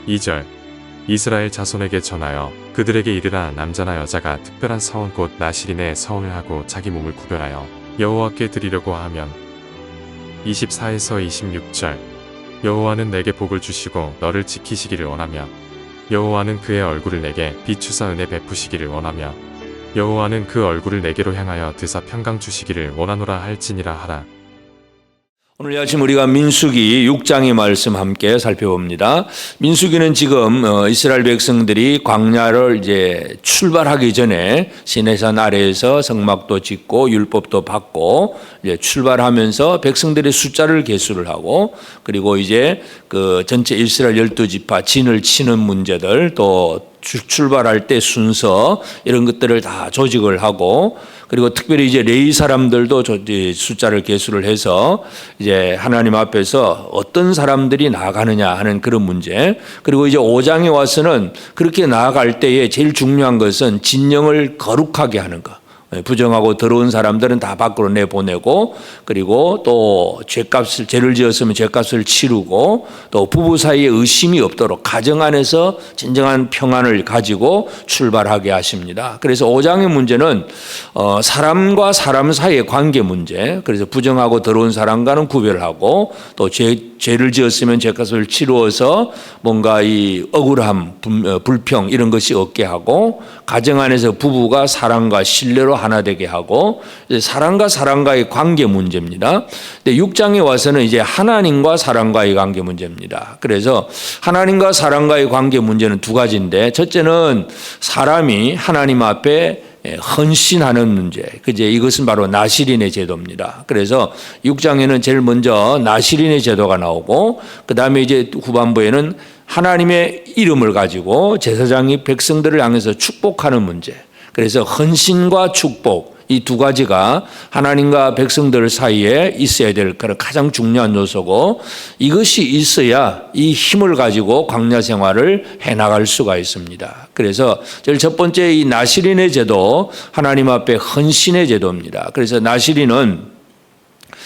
2절 이스라엘 자손에게 전하여 그들에게 이르라. 남자나 여자가 특별한 서원 곧 나실인의 서원을 하고 자기 몸을 구별하여 여호와께 드리려고 하면 24에서 26절 여호와는 내게 복을 주시고 너를 지키시기를 원하며 여호와는 그의 얼굴을 내게 비추사 은혜 베푸시기를 원하며 여호와는 그 얼굴을 내게로 향하여 드사 평강 주시기를 원하노라 할지니라 하라. 오늘 아침 우리가 민수기 6장의 말씀 함께 살펴봅니다. 민수기는 지금 이스라엘 백성들이 광야를 이제 출발하기 전에 시내산 아래에서 성막도 짓고 율법도 받고 이제 출발하면서 백성들의 숫자를 계수를 하고 그리고 이제 그 전체 이스라엘 12지파 진을 치는 문제들 또 출발할 때 순서 이런 것들을 다 조직을 하고 그리고 특별히 이제 레위 사람들도 숫자를 계수를 해서 이제 하나님 앞에서 어떤 사람들이 나아가느냐 하는 그런 문제. 그리고 이제 5장에 와서는 그렇게 나아갈 때에 제일 중요한 것은 진영을 거룩하게 하는 것. 부정하고 더러운 사람들은 다 밖으로 내보내고 그리고 또 죄를 지었으면 죄값을 치르고 또 부부 사이에 의심이 없도록 가정 안에서 진정한 평안을 가지고 출발하게 하십니다. 그래서 5장의 문제는 사람과 사람 사이의 관계 문제, 그래서 부정하고 더러운 사람과는 구별하고 또 죄를 지었으면 죄값을 치루어서 뭔가 이 억울함, 불평 이런 것이 없게 하고 가정 안에서 부부가 사랑과 신뢰로 하나 되게 하고 사람과 사람과의 관계 문제입니다. 근데 6장에 와서는 이제 하나님과 사람과의 관계 문제입니다. 그래서 하나님과 사람과의 관계 문제는 두 가지인데 첫째는 사람이 하나님 앞에 헌신하는 문제. 그제 이것은 바로 나실인의 제도입니다. 그래서 6장에는 제일 먼저 나실인의 제도가 나오고 그다음에 이제 후반부에는 하나님의 이름을 가지고 제사장이 백성들을 향해서 축복하는 문제. 그래서 헌신과 축복 이 두 가지가 하나님과 백성들 사이에 있어야 될 가장 중요한 요소고 이것이 있어야 이 힘을 가지고 광야 생활을 해나갈 수가 있습니다. 그래서 제일 첫 번째 이 나실인의 제도 하나님 앞에 헌신의 제도입니다. 그래서 나실인은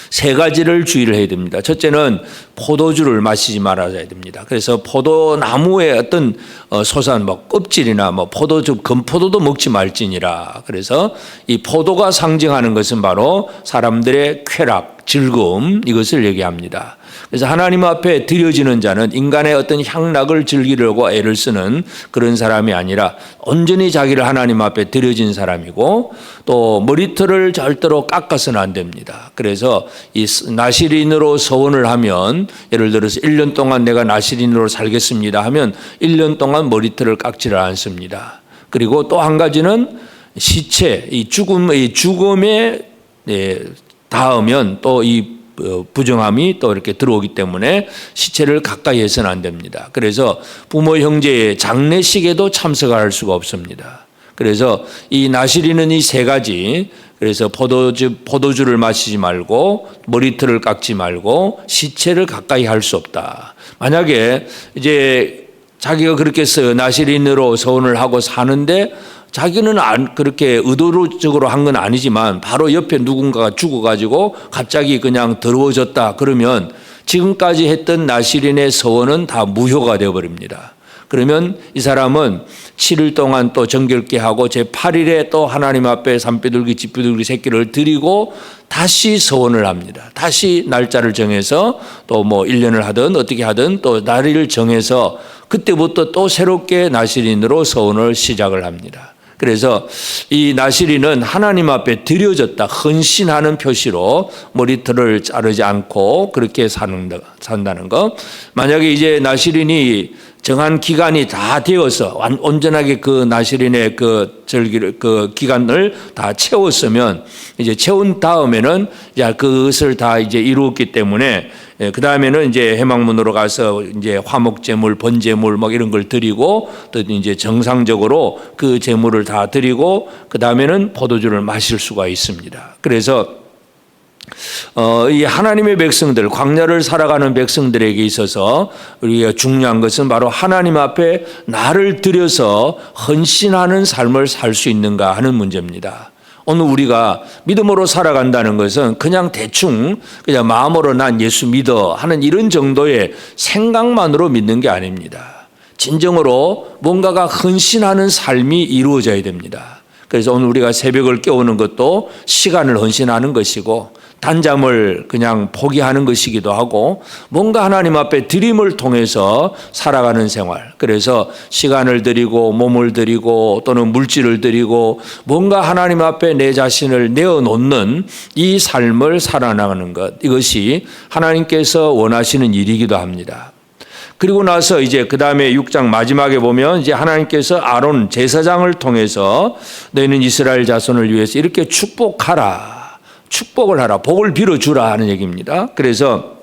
세 가지를 주의를 해야 됩니다. 첫째는 포도주를 마시지 말아야 됩니다. 그래서 포도나무의 어떤 소산, 껍질이나 포도주, 금포도도 먹지 말지니라. 그래서 이 포도가 상징하는 것은 바로 사람들의 쾌락, 즐거움 이것을 얘기합니다. 그래서 하나님 앞에 드려지는 자는 인간의 어떤 향락을 즐기려고 애를 쓰는 그런 사람이 아니라 온전히 자기를 하나님 앞에 드려진 사람이고 또 머리털을 절대로 깎아서는 안 됩니다. 그래서 이 나실인으로 서원을 하면 예를 들어서 1년 동안 내가 나실인으로 살겠습니다 하면 1년 동안 머리털을 깎지를 않습니다. 그리고 또 한 가지는 시체, 이 죽음에 닿으면 또 이 부정함이 또 이렇게 들어오기 때문에 시체를 가까이 해서는 안 됩니다. 그래서 부모 형제의 장례식에도 참석할 수가 없습니다. 그래서 이 나실인은 이 세 가지, 그래서 포도주를 마시지 말고 머리털을 깎지 말고 시체를 가까이 할 수 없다. 만약에 이제 자기가 그렇게 해서 나실인으로 서원을 하고 사는데 자기는 그렇게 의도적으로 한 건 아니지만 바로 옆에 누군가가 죽어가지고 갑자기 그냥 더러워졌다 그러면 지금까지 했던 나실인의 서원은 다 무효가 되어버립니다. 그러면 이 사람은 7일 동안 또 정결케 하고 제8일에 또 하나님 앞에 산비둘기 집비둘기 새끼를 드리고 다시 서원을 합니다. 다시 날짜를 정해서 또 1년을 하든 어떻게 하든 또 날을 정해서 그때부터 또 새롭게 나실인으로 서원을 시작을 합니다. 그래서 이 나실인은 하나님 앞에 드려졌다 헌신하는 표시로 머리털을 자르지 않고 그렇게 산다는 것. 만약에 이제 나실인이 정한 기간이 다 되어서 온전하게 그 나실인의 그 기간을 다 채웠으면 이제 채운 다음에는 이제 그것을 다 이제 이루었기 때문에 그 다음에는 이제 회막문으로 가서 이제 화목제물, 번제물 이런 걸 드리고 또 이제 정상적으로 그 제물을 다 드리고 그 다음에는 포도주를 마실 수가 있습니다. 그래서 이 하나님의 백성들, 광야를 살아가는 백성들에게 있어서 우리가 중요한 것은 바로 하나님 앞에 나를 들여서 헌신하는 삶을 살 수 있는가 하는 문제입니다. 오늘 우리가 믿음으로 살아간다는 것은 그냥 대충 그냥 마음으로 난 예수 믿어 하는 이런 정도의 생각만으로 믿는 게 아닙니다. 진정으로 뭔가가 헌신하는 삶이 이루어져야 됩니다. 그래서 오늘 우리가 새벽을 깨우는 것도 시간을 헌신하는 것이고 단잠을 그냥 포기하는 것이기도 하고 뭔가 하나님 앞에 드림을 통해서 살아가는 생활. 그래서 시간을 드리고 몸을 드리고 또는 물질을 드리고 뭔가 하나님 앞에 내 자신을 내어놓는 이 삶을 살아나가는 것. 이것이 하나님께서 원하시는 일이기도 합니다. 그리고 나서 이제 그 다음에 6장 마지막에 보면 이제 하나님께서 아론 제사장을 통해서 너희는 이스라엘 자손을 위해서 이렇게 축복하라. 축복을 하라. 복을 빌어주라 하는 얘기입니다. 그래서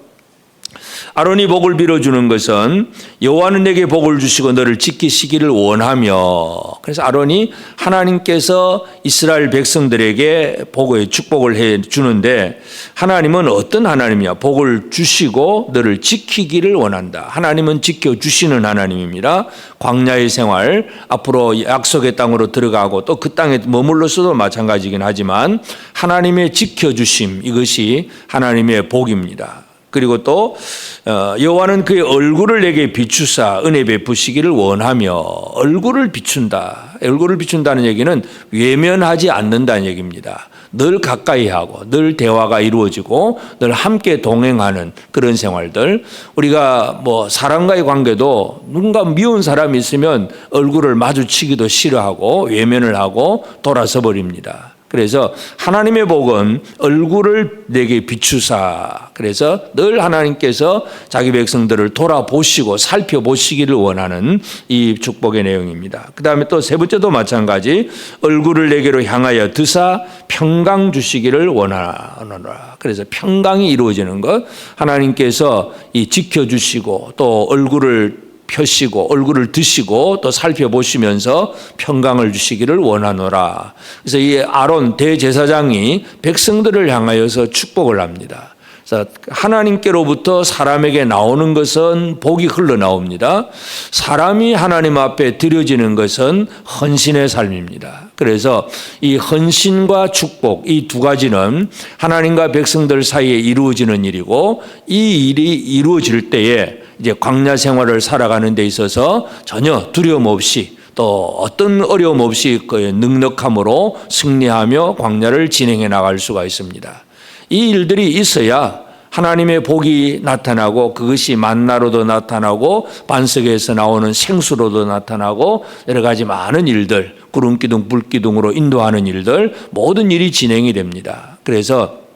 아론이 복을 빌어주는 것은 여호와는 내게 복을 주시고 너를 지키시기를 원하며, 그래서 아론이 하나님께서 이스라엘 백성들에게 복의 축복을 해 주는데 하나님은 어떤 하나님이야? 복을 주시고 너를 지키기를 원한다. 하나님은 지켜주시는 하나님입니다. 광야의 생활, 앞으로 약속의 땅으로 들어가고 또 그 땅에 머물러서도 마찬가지긴 하지만 하나님의 지켜주심, 이것이 하나님의 복입니다. 그리고 또 여호와는 그의 얼굴을 내게 비추사 은혜 베푸시기를 원하며, 얼굴을 비춘다. 얼굴을 비춘다는 얘기는 외면하지 않는다는 얘기입니다. 늘 가까이 하고 늘 대화가 이루어지고 늘 함께 동행하는 그런 생활들. 우리가 뭐 사람과의 관계도 누군가 미운 사람이 있으면 얼굴을 마주치기도 싫어하고 외면을 하고 돌아서 버립니다. 그래서 하나님의 복은 얼굴을 내게 비추사, 그래서 늘 하나님께서 자기 백성들을 돌아보시고 살펴보시기를 원하는 이 축복의 내용입니다. 그 다음에 또 세 번째도 마찬가지, 얼굴을 내게로 향하여 드사 평강 주시기를 원하노라. 그래서 평강이 이루어지는 것, 하나님께서 이 지켜주시고 또 얼굴을 펴시고 얼굴을 드시고 또 살펴보시면서 평강을 주시기를 원하노라. 그래서 이 아론 대제사장이 백성들을 향하여서 축복을 합니다. 그래서 하나님께로부터 사람에게 나오는 것은 복이 흘러나옵니다. 사람이 하나님 앞에 드려지는 것은 헌신의 삶입니다. 그래서 이 헌신과 축복, 이 두 가지는 하나님과 백성들 사이에 이루어지는 일이고, 이 일이 이루어질 때에 이제 광야 생활을 살아가는 데 있어서 전혀 두려움 없이 또 어떤 어려움 없이 그 넉넉함으로 승리하며 광야를 진행해 나갈 수가 있습니다. 이 일들이 있어야 하나님의 복이 나타나고, 그것이 만나로도 나타나고 반석에서 나오는 생수로도 나타나고 여러 가지 많은 일들, 구름기둥 불기둥으로 인도하는 일들, 모든 일이 진행이 됩니다. 그래서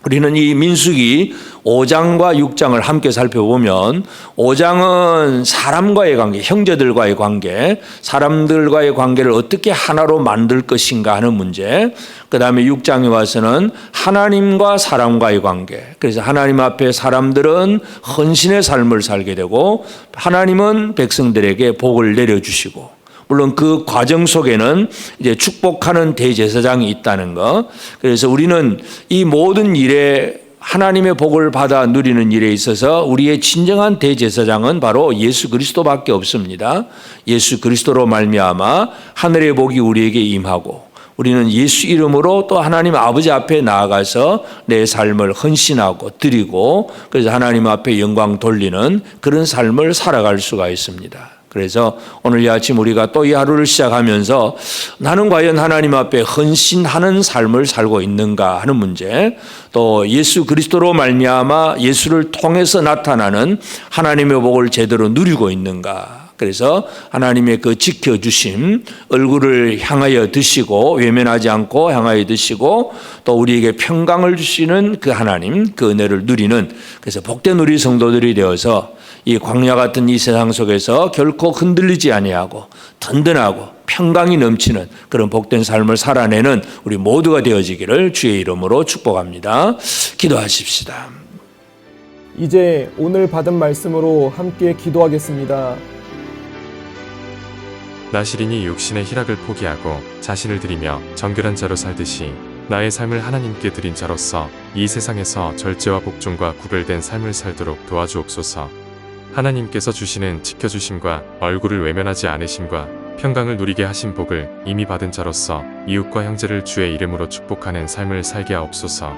우리는 이 민수기 5장과 6장을 함께 살펴보면 5장은 사람과의 관계, 형제들과의 관계, 사람들과의 관계를 어떻게 하나로 만들 것인가 하는 문제, 그 다음에 6장에 와서는 하나님과 사람과의 관계, 그래서 하나님 앞에 사람들은 헌신의 삶을 살게 되고 하나님은 백성들에게 복을 내려주시고, 물론 그 과정 속에는 이제 축복하는 대제사장이 있다는 것. 그래서 우리는 이 모든 일에 하나님의 복을 받아 누리는 일에 있어서 우리의 진정한 대제사장은 바로 예수 그리스도밖에 없습니다. 예수 그리스도로 말미암아 하늘의 복이 우리에게 임하고, 우리는 예수 이름으로 또 하나님 아버지 앞에 나아가서 내 삶을 헌신하고 드리고, 그래서 하나님 앞에 영광 돌리는 그런 삶을 살아갈 수가 있습니다. 그래서 오늘 이 아침 우리가 또 이 하루를 시작하면서 나는 과연 하나님 앞에 헌신하는 삶을 살고 있는가 하는 문제, 또 예수 그리스도로 말미암아 예수를 통해서 나타나는 하나님의 복을 제대로 누리고 있는가. 그래서 하나님의 그 지켜주심, 얼굴을 향하여 드시고 외면하지 않고 향하여 드시고 또 우리에게 평강을 주시는 그 하나님, 그 은혜를 누리는, 그래서 복된 우리 성도들이 되어서 이 광야 같은 이 세상 속에서 결코 흔들리지 아니하고 든든하고 평강이 넘치는 그런 복된 삶을 살아내는 우리 모두가 되어지기를 주의 이름으로 축복합니다. 기도하십시다. 이제 오늘 받은 말씀으로 함께 기도하겠습니다. 나시린이 육신의 희락을 포기하고 자신을 드리며 정결한 자로 살듯이 나의 삶을 하나님께 드린 자로서 이 세상에서 절제와 복종과 구별된 삶을 살도록 도와주옵소서. 하나님께서 주시는 지켜주심과 얼굴을 외면하지 않으심과 평강을 누리게 하신 복을 이미 받은 자로서 이웃과 형제를 주의 이름으로 축복하는 삶을 살게 하옵소서.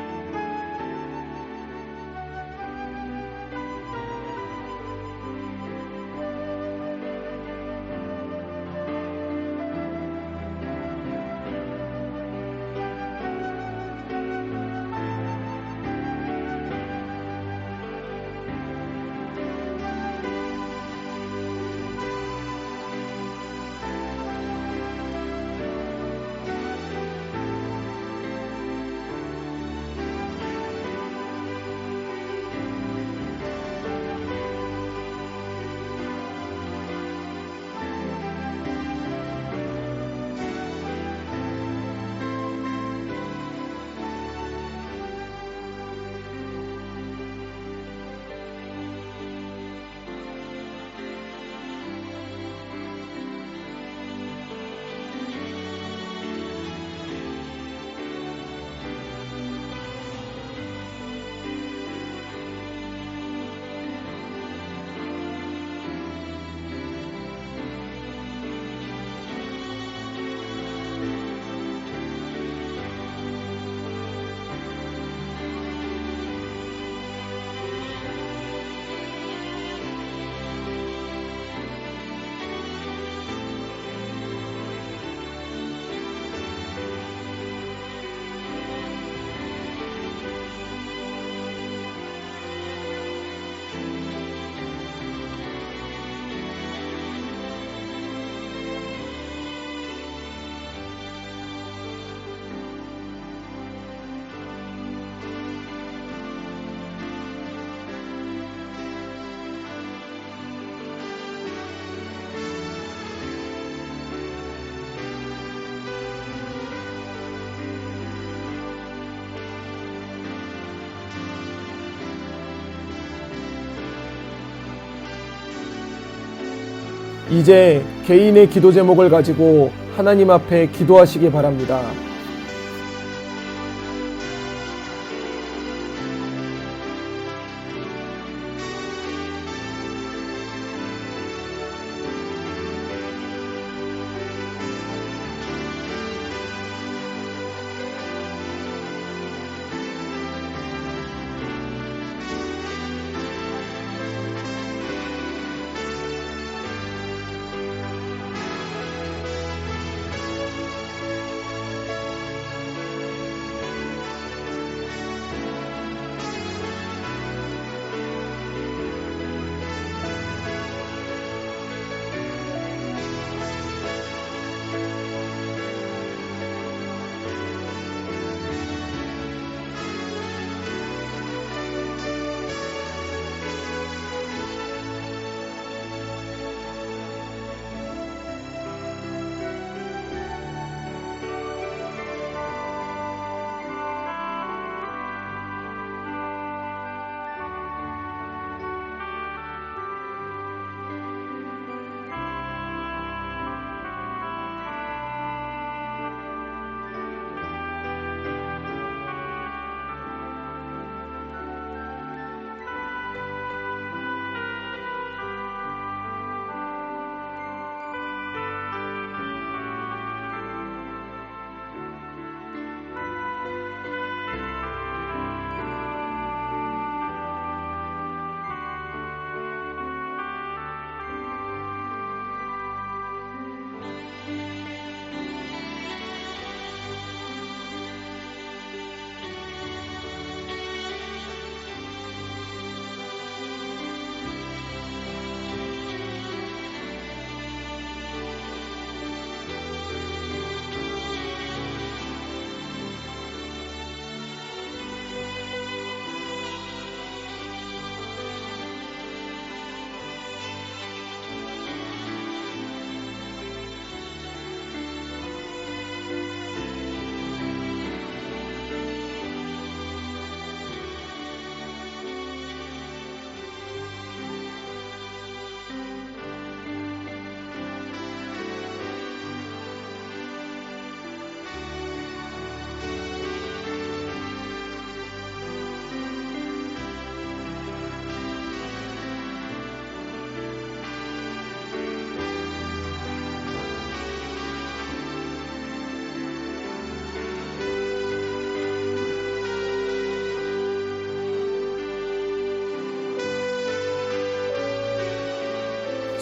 이제 개인의 기도 제목을 가지고 하나님 앞에 기도하시기 바랍니다.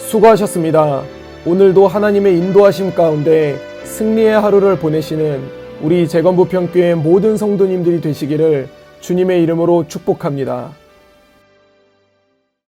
수고하셨습니다. 오늘도 하나님의 인도하심 가운데 승리의 하루를 보내시는 우리 재건부평교회 모든 성도님들이 되시기를 주님의 이름으로 축복합니다.